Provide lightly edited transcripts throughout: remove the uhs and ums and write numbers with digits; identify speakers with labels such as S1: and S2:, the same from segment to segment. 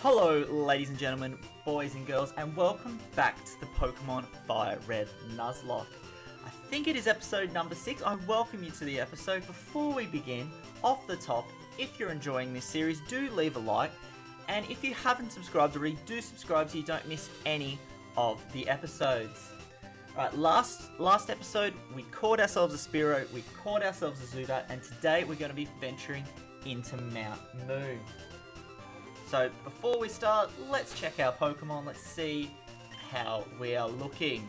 S1: Hello ladies and gentlemen, boys and girls, and welcome back to the Pokemon Fire Red Nuzlocke. I think it is episode number 6. I welcome you to the episode. Before we begin, off the top, if you're enjoying this series, do leave a like, and if you haven't subscribed already, do subscribe so you don't miss any of the episodes. Alright, last episode, we caught ourselves a Spearow, we caught ourselves a Zubat, and today we're going to be venturing into Mount Moon. So before we start, let's check our Pokemon, let's see how we are looking.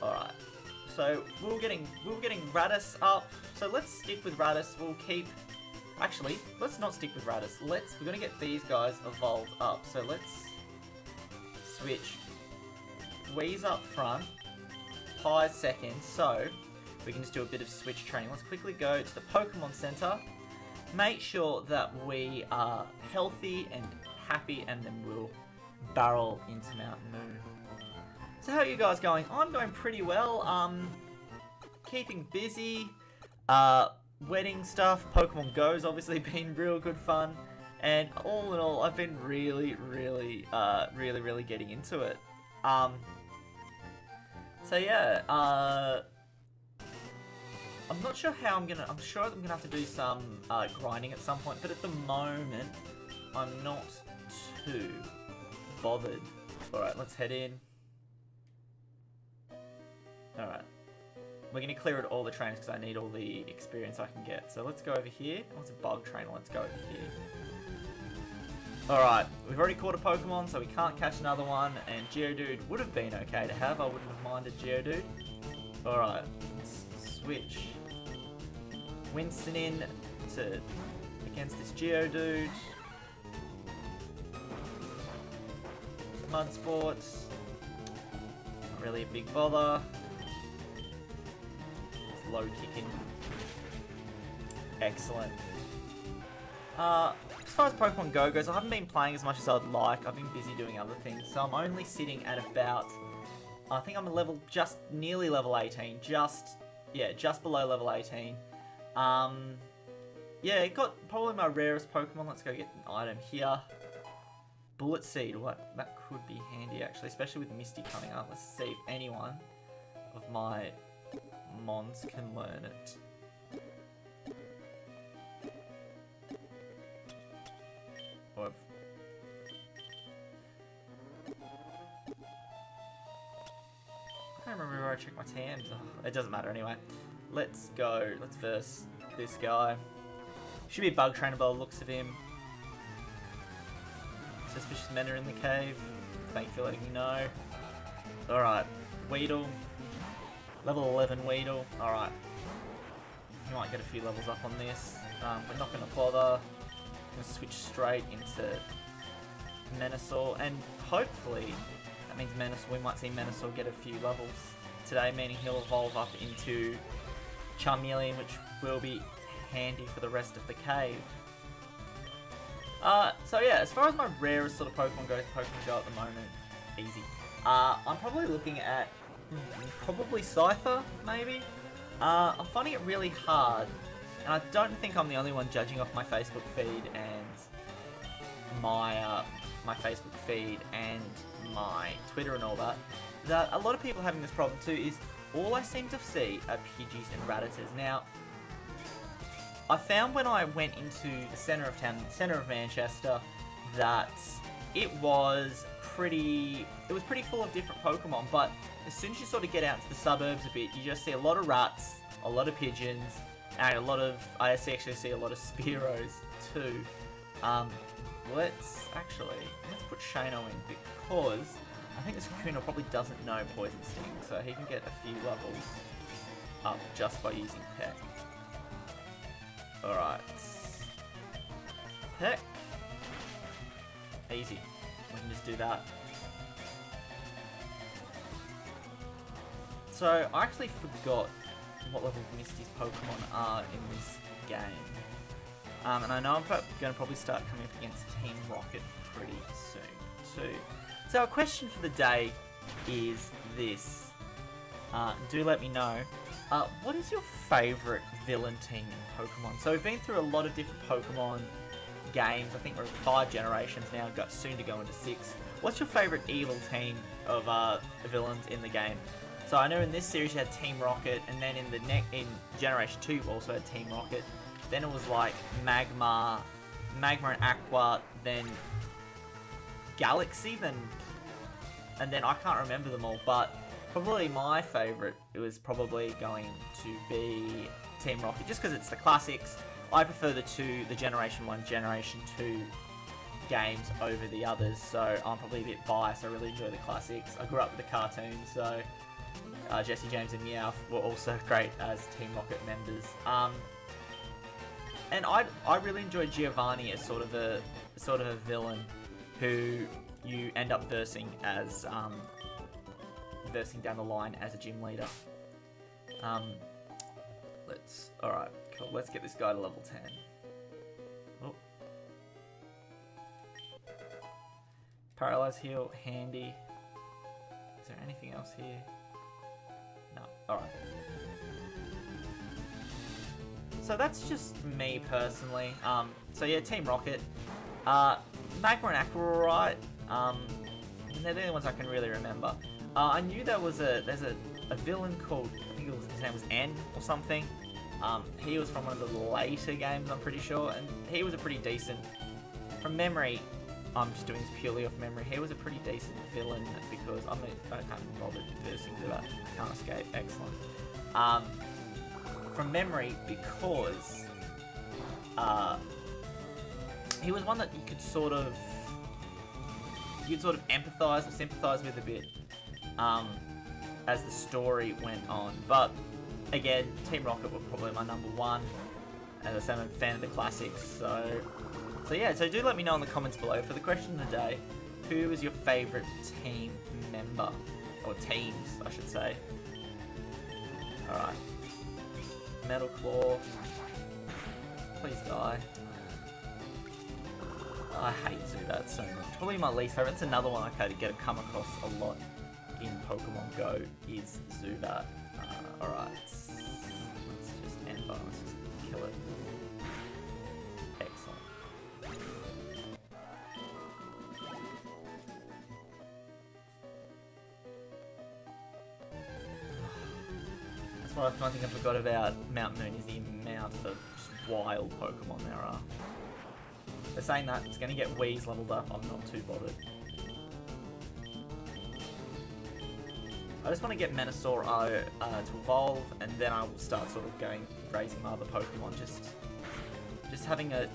S1: Alright, so we were getting Radis up, so let's stick with Radis. We'll keep, actually, let's not stick with Radis. We're going to get these guys evolved up, so let's switch Wheeze up front, Pie second, so we can just do a bit of switch training. Let's quickly go to the Pokemon Center. Make sure that we are healthy and happy, and then we'll barrel into Mount Moon. So how are you guys going? I'm going pretty well. Keeping busy. Wedding stuff. Pokemon Go's obviously been real good fun. And all in all, I've been really getting into it. So yeah, I'm not sure how I'm sure I'm gonna have to do some grinding at some point, but at the moment, I'm not too bothered. Alright, let's head in. Alright. We're gonna clear out all the trainers because I need all the experience I can get. So let's go over here. Oh, it's a bug trainer, let's go over here. Alright, we've already caught a Pokemon, so we can't catch another one, and Geodude would have been okay to have. I wouldn't have minded Geodude. Alright, let's switch Winston in against this Geodude. Mud Sports, not really a big bother. It's low kicking. Excellent. As far as Pokemon Go goes, I haven't been playing as much as I'd like. I've been busy doing other things, so I'm only sitting at about, I think I'm a level, just nearly level 18, just below level 18. Yeah, it got probably my rarest Pokemon. Let's go get an item here. Bullet Seed, what? That could be handy actually, especially with Misty coming up. Let's see if anyone of my Mons can learn it. Or I can't remember where I checked my TMs. Oh, it doesn't matter anyway. Let's go. Let's verse this guy. Should be a bug trainer by the looks of him. Suspicious men are in the cave. Thank you for letting me know. Alright. Weedle. Level 11 Weedle. Alright. You might get a few levels up on this. We're not going to bother. I'm going to switch straight into Venusaur. And hopefully, that means Venusaur. We might see Venusaur get a few levels today, meaning he'll evolve up into Charmeleon, which will be handy for the rest of the cave. So yeah, as far as my rarest sort of Pokemon Go at the moment, easy. I'm probably looking at probably Scyther, maybe. I'm finding it really hard, and I don't think I'm the only one judging off my Facebook feed and my Facebook feed and my Twitter and all that. That a lot of people having this problem too is all I seem to see are Pidgeys and Rattatas. Now, I found when I went into the centre of town, the centre of Manchester, that it was pretty full of different Pokemon, but as soon as you sort of get out into the suburbs a bit, you just see a lot of rats, a lot of pigeons, and I actually see a lot of Spearows too. Let's put Shano in because I think this Kakuna probably doesn't know Poison Sting, so he can get a few levels up just by using Peck. Alright. Peck. Easy. We can just do that. So, I actually forgot what level Misty's Pokemon are in this game. And I know I'm going to probably start coming up against Team Rocket pretty soon too. So our question for the day is this. Do let me know. What is your favourite villain team in Pokemon? So we've been through a lot of different Pokemon games. I think we're 5 generations now, got soon to go into 6. What's your favourite evil team of villains in the game? So I know in this series you had Team Rocket, and then in Generation 2 you also had Team Rocket. Then it was like Magma and Aqua, then Galaxy, and then I can't remember them all, but probably my favourite, it was probably going to be Team Rocket, just because it's the classics. I prefer the Generation 1, Generation 2 games over the others, so I'm probably a bit biased. I really enjoy the classics. I grew up with the cartoons, so Jesse James and Meowth were also great as Team Rocket members. And I really enjoyed Giovanni as sort of a villain who you end up versing down the line as a gym leader. Alright, cool. Let's get this guy to level 10. Oh. Paralyze heal, handy. Is there anything else here? No. Alright. So that's just me personally. So yeah, Team Rocket. Magma and Aqua were alright. And they're the only ones I can really remember. I knew there's a villain called, I think his name was N or something. He was from one of the later games, I'm pretty sure, and he was a pretty decent, from memory, I'm just doing this purely off memory, he was a pretty decent villain because I can't be bothered versing that. I can't escape. Excellent. From memory, because he was one that you could sort of empathise or sympathise with a bit as the story went on. But again, Team Rocket were probably my number one. As I said, I'm a fan of the classics. So yeah, so do let me know in the comments below. For the question of the day, who is your favourite team member? Or teams, I should say. Alright. Metal Claw. Please die. I hate Zubat so much. Probably my least favourite. It's another one I come across a lot in Pokemon Go is Zubat. Alright. Let's just end by, let's just kill it. Excellent. That's one thing I forgot about Mount Moon is the amount of just wild Pokemon there are. They're saying that it's going to get Wheeze leveled up, I'm not too bothered. I just want to get Venusaur to evolve, and then I will start sort of raising my other Pokemon. Just having an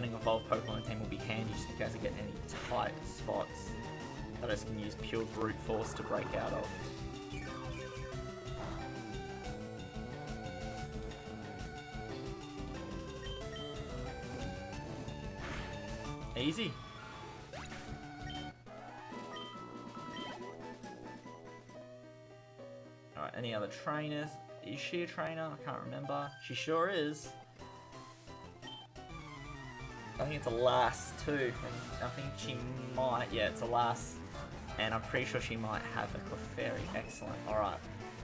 S1: evolved Pokemon team will be handy just in case I get any tight spots that I just can use pure brute force to break out of. Easy. Alright, any other trainers? Is she a trainer? I can't remember. She sure is. I think it's a lass too. I think she might. Yeah, it's a lass. And I'm pretty sure she might have a Clefairy. Excellent. Alright.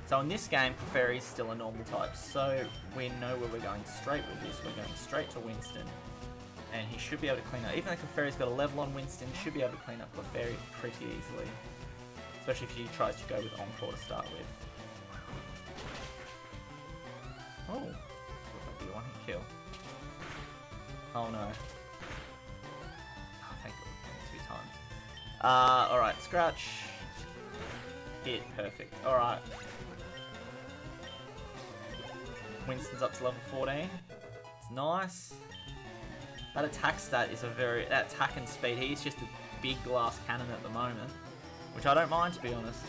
S1: So in this game, Clefairy is still a normal type. So we know where we're going straight with this. We're going straight to Winston. And he should be able to clean up. Even though Clefairy's got a level on Winston, he should be able to clean up Clefairy pretty easily. Especially if he tries to go with Encore to start with. Oh, looks like a one-hit kill. Oh no. Oh, thank God, 2 times. Alright, Scratch. Hit, perfect. Alright. Winston's up to level 14. It's nice. That attack stat is that attack and speed, he's just a big glass cannon at the moment. Which I don't mind, to be honest.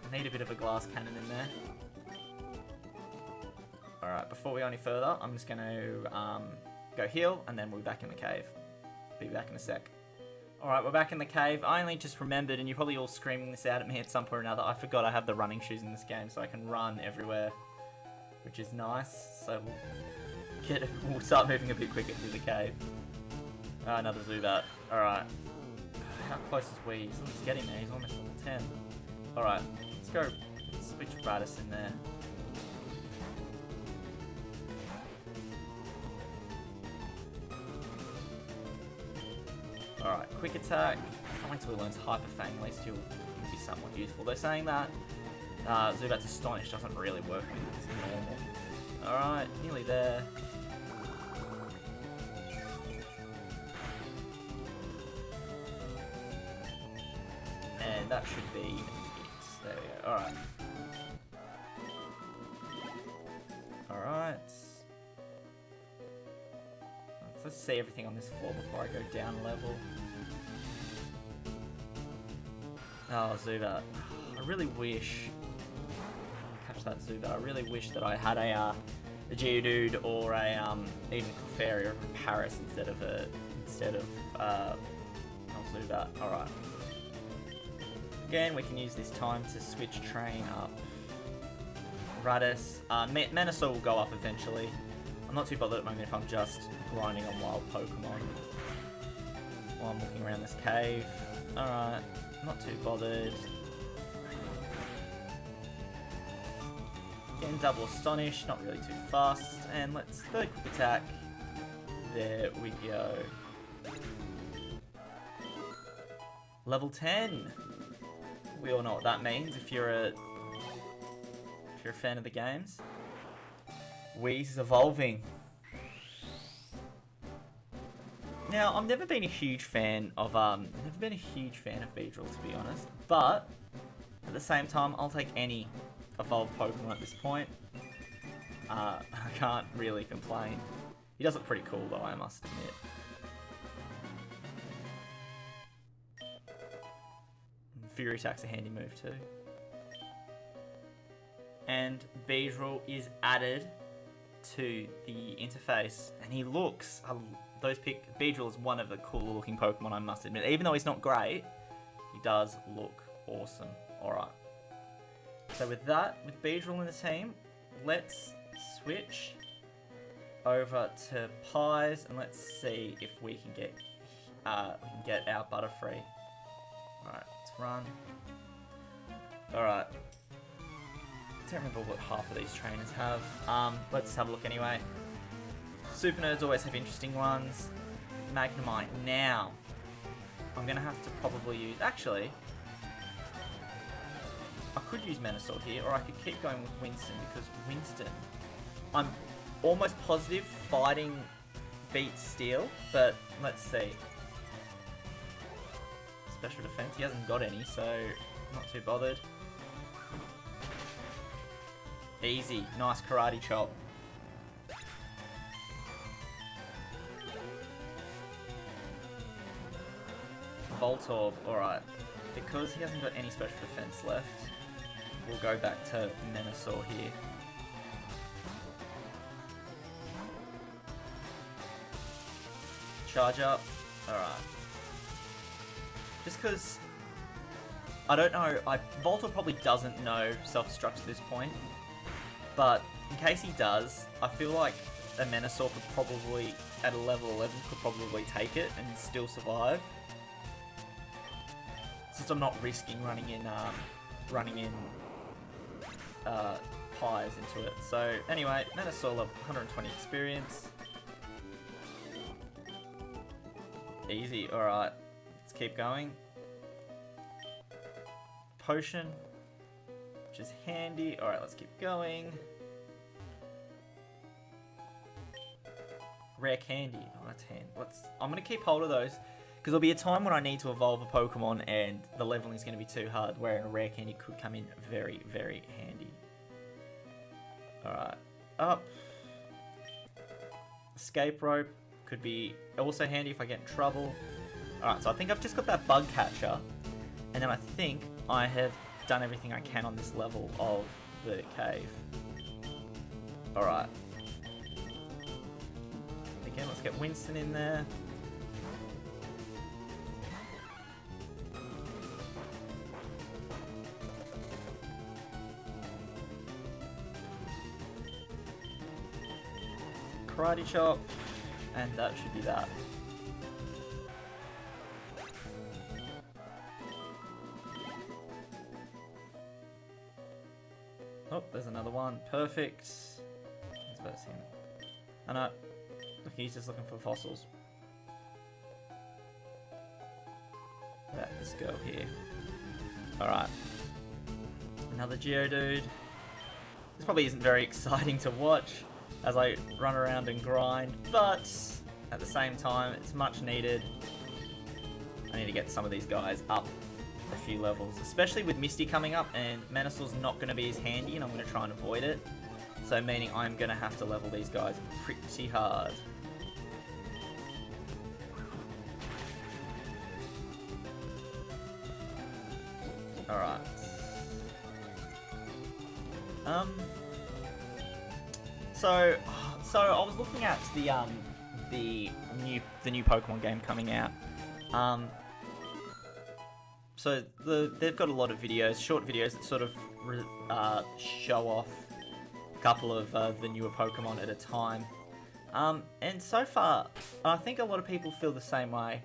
S1: I need a bit of a glass cannon in there. Alright, before we go any further, I'm just going to go heal, and then we'll be back in the cave. Be back in a sec. Alright, we're back in the cave. I only just remembered, and you're probably all screaming this out at me at some point or another, I forgot I have the running shoes in this game, so I can run everywhere. Which is nice, so we'll start moving a bit quicker through the cave. Another Zubat. Alright. How close is Wheeze? Oh, he's getting there, he's almost level 10. Alright, let's go switch Radis in there. Alright, quick attack. Not until he learns Hyper Fang, at least he'll be somewhat useful. They're saying that Zubat's Astonish doesn't really work with normal. Alright, nearly there. And that should be it. There we go. Alright. Alright. Let's see everything on this floor before I go down a level. Oh, Zubat. I really wish... Catch that, Zubat. I really wish that I had a Geodude or a even Clefairy or a Paris instead of Zubat. Alright. Again, we can use this time to switch train up. Radis. Menasor will go up eventually. I'm not too bothered at the moment if I'm just grinding on wild Pokemon while I'm looking around this cave. Alright, not too bothered. Getting double Astonish, not really too fast. And let's third quick attack. There we go. Level 10. We all know what that means if you're a fan of the games. Wheeze evolving. Now, I've never been a huge fan of Beedrill, to be honest. But at the same time, I'll take any evolved Pokemon at this point. I can't really complain. He does look pretty cool, though, I must admit. Fury Attack's a handy move too. And Beedrill is added to the interface, and he looks... Beedrill is one of the cooler looking Pokemon, I must admit. Even though he's not great, he does look awesome. Alright. So with that, with Beedrill in the team, let's switch over to Pies, and let's see if we can get our Butterfree. Alright, let's run. Alright. I don't remember what half of these trainers have. Let's have a look anyway. Super Nerds always have interesting ones. Magnemite. Now, I'm going to have to probably use... Actually, I could use Menasor here, or I could keep going with Winston, because Winston, I'm almost positive fighting beats Steel, but let's see. Special defense, he hasn't got any, so not too bothered. Easy, nice karate chop. Voltorb, alright. Because he hasn't got any special defense left, we'll go back to Menasor here. Charge up, alright. Just because, I don't know, Voltorb probably doesn't know self-destruct at this point, but in case he does, I feel like a Menasor could probably, at a level 11, could probably take it and still survive. Since I'm not risking running in Pies into it. So anyway, Menasor level 120 experience. Easy, alright. Let's keep going. Potion, which is handy. Alright, let's keep going. Rare candy. Oh, that's handy. I'm going to keep hold of those, because there'll be a time when I need to evolve a Pokemon and the leveling is going to be too hard, wherein a rare candy could come in very, very handy. Alright, up. Escape rope could be also handy if I get in trouble. Alright, so I think I've just got that bug catcher, and then I think I have done everything I can on this level of the cave. Alright. Again, let's get Winston in there. Karate chop, and that should be that. Oh, there's another one. Perfect. Let's verse him. Oh no. Look, he's just looking for fossils. this girl here. Alright. Another Geodude. This probably isn't very exciting to watch as I run around and grind, but at the same time, it's much needed. I need to get some of these guys up a few levels, especially with Misty coming up, and Venusaur's not going to be as handy, and I'm going to try and avoid it. So meaning I'm going to have to level these guys pretty hard. Alright. So I was looking at the new Pokemon game coming out. So they've got a lot of videos, short videos that sort of show off a couple of the newer Pokemon at a time. And so far, I think a lot of people feel the same way.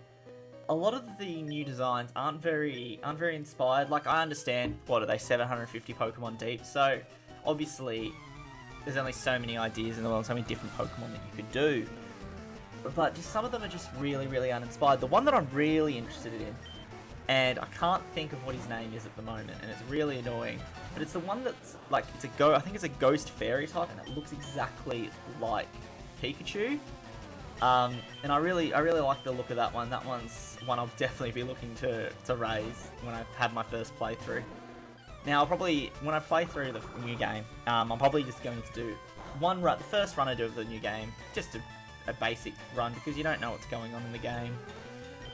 S1: A lot of the new designs aren't very inspired. Like, I understand, what are they, 750 Pokemon deep? So obviously there's only so many ideas in the world, so many different Pokemon that you could do. But just some of them are just really uninspired. The one that I'm really interested in, and I can't think of what his name is at the moment, and it's really annoying, but it's the one that's like, I think it's a ghost fairy type, and it looks exactly like Pikachu. And I really like the look of that one. That one's one I'll definitely be looking to raise when I've had my first playthrough. Now, when I play through the new game, I'm probably just going to do one run. The first run I do of the new game, just a basic run, because you don't know what's going on in the game.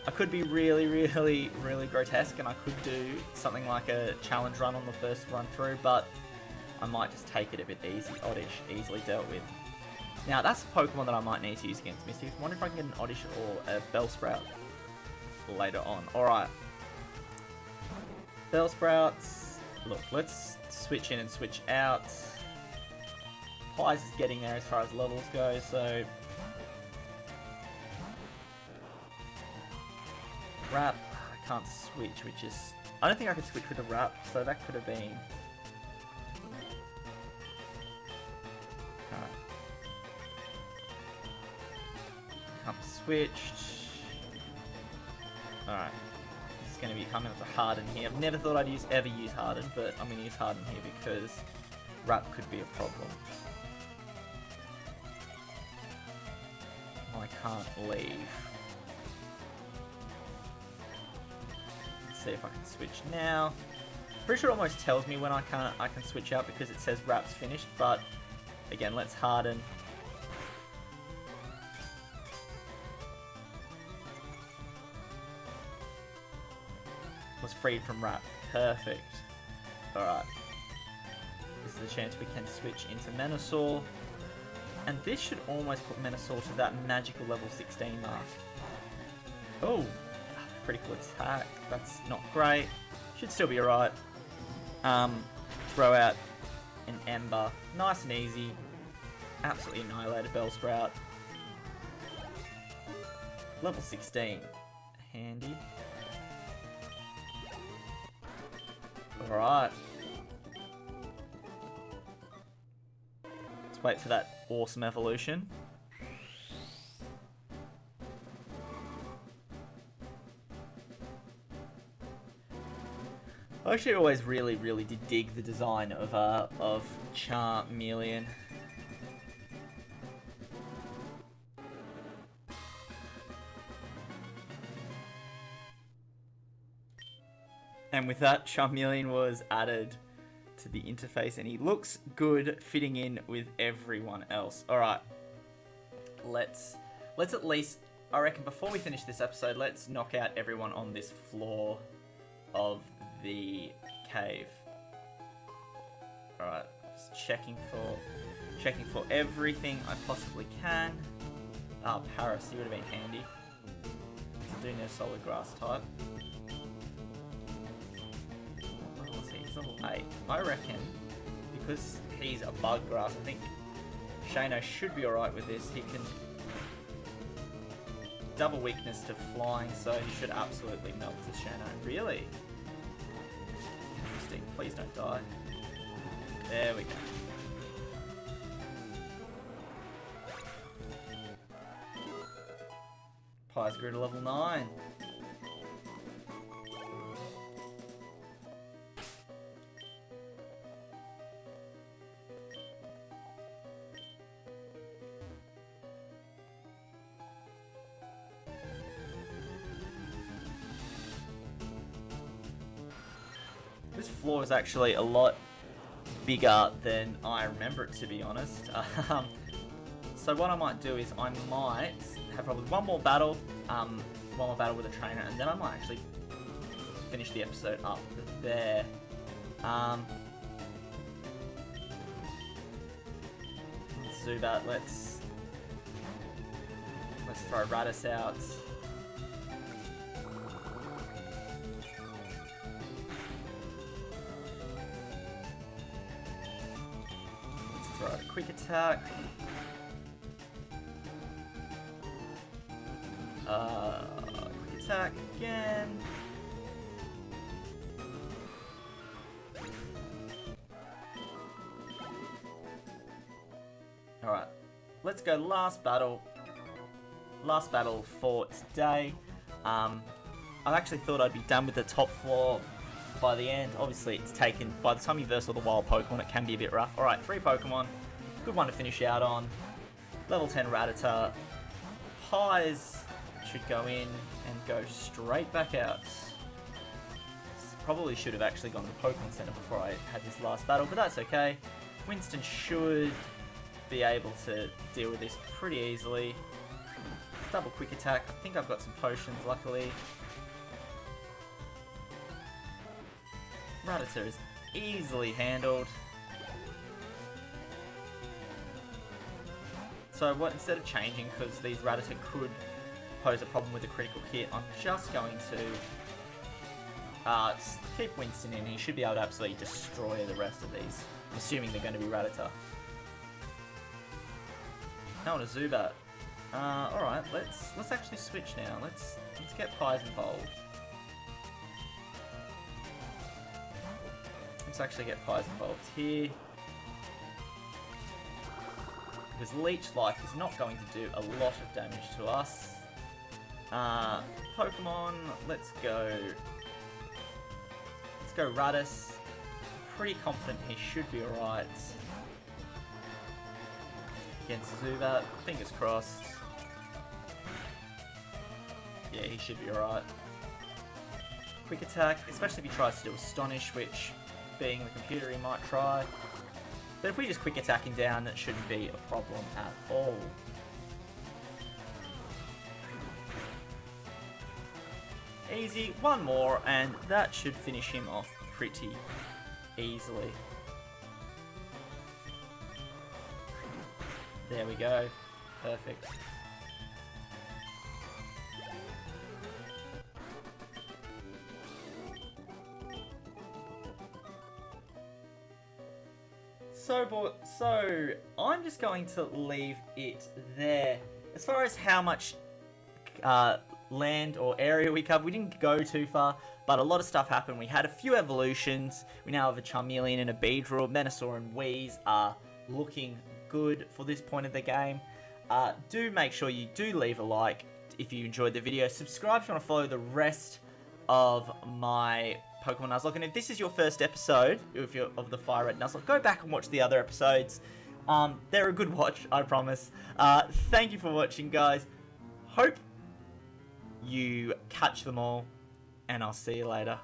S1: I could be really grotesque, and I could do something like a challenge run on the first run through, but I might just take it a bit oddish, easily dealt with. Now, that's a Pokemon that I might need to use against Misty. I wonder if I can get an Oddish or a Bellsprout later on. Alright. Bellsprouts. Look, let's switch in and switch out. Pies is getting there as far as levels go, so... Wrap. I can't switch, which is... I don't think I could switch with a Wrap, so that could have been... Switched. Alright. This is going to be coming up to Harden here. I've never thought I'd ever use Harden, but I'm going to use Harden here because Wrap could be a problem. I can't leave. Let's see if I can switch now. Pretty sure it almost tells me when I can switch out because it says Wrap's finished, but again, let's Harden. Was freed from Wrap. Perfect. Alright. This is a chance we can switch into Venusaur. And this should almost put Venusaur to that magical level 16 mark. Oh, critical attack. That's not great. Should still be alright. Throw out an Ember. Nice and easy. Absolutely annihilated Bellsprout. Level 16. Handy. Alright. Let's wait for that awesome evolution. I actually always really did dig the design of Charmeleon. And with that, Charmeleon was added to the interface, and he looks good fitting in with everyone else. Alright, let's at least, I reckon before we finish this episode, let's knock out everyone on this floor of the cave. Alright, just checking for everything I possibly can. Ah, Paris, you would have been handy. Do no solid grass type. Level 8. I reckon, because he's a bug grass, I think Shano should be alright with this. He can double weakness to flying, so he should absolutely melt this Shano. Really? Interesting. Please don't die. There we go. Pies grew to level 9. this floor is actually a lot bigger than I remember it, to be honest. So what I might do is I might have probably one more battle with a trainer, and then I might actually finish the episode up there. Zubat, let's throw Radis out. Let's throw out a quick attack. Quick attack again. Alright, let's go last battle. Last battle for today. I actually thought I'd be done with the top floor by the end. Obviously, it's taken, by the time you verse all the wild Pokemon, it can be a bit rough. Alright, 3 Pokemon. Good one to finish out on. Level 10 Rattata. Pies should go in and go straight back out. Probably should have actually gone to the Pokemon Center before I had this last battle, but that's okay. Winston should be able to deal with this pretty easily. Double quick attack. I think I've got some potions, luckily. Rattata is easily handled. So what, instead of changing, because these Rattata could pose a problem with a critical hit, I'm just going to keep Winston in. He should be able to absolutely destroy the rest of these, assuming they're going to be Rattata. Now on a Zubat. Alright, let's actually switch now. Let's get Pies involved. Let's actually get Pies involved here. Because Leech Life is not going to do a lot of damage to us. Pokemon, let's go Radis. Pretty confident he should be alright against Zubat. Fingers crossed. Yeah, he should be alright. Quick attack, especially if he tries to do Astonish, which, being the computer, he might try. But if we just quick attack him down, that shouldn't be a problem at all. Easy, one more, and that should finish him off pretty easily. There we go. Perfect. So I'm just going to leave it there. As far as how much land or area we covered, we didn't go too far, but a lot of stuff happened. We had a few evolutions. We now have a Charmeleon and a Beedrill. Venusaur and Wheeze are looking good for this point of the game. Do make sure you do leave a like if you enjoyed the video. Subscribe if you want to follow the rest of my Pokemon Nuzlocke. And if this is your first episode of the Fire Red Nuzlocke, go back and watch the other episodes. They're a good watch, I promise. Thank you for watching, guys. Hope you catch them all, and I'll see you later.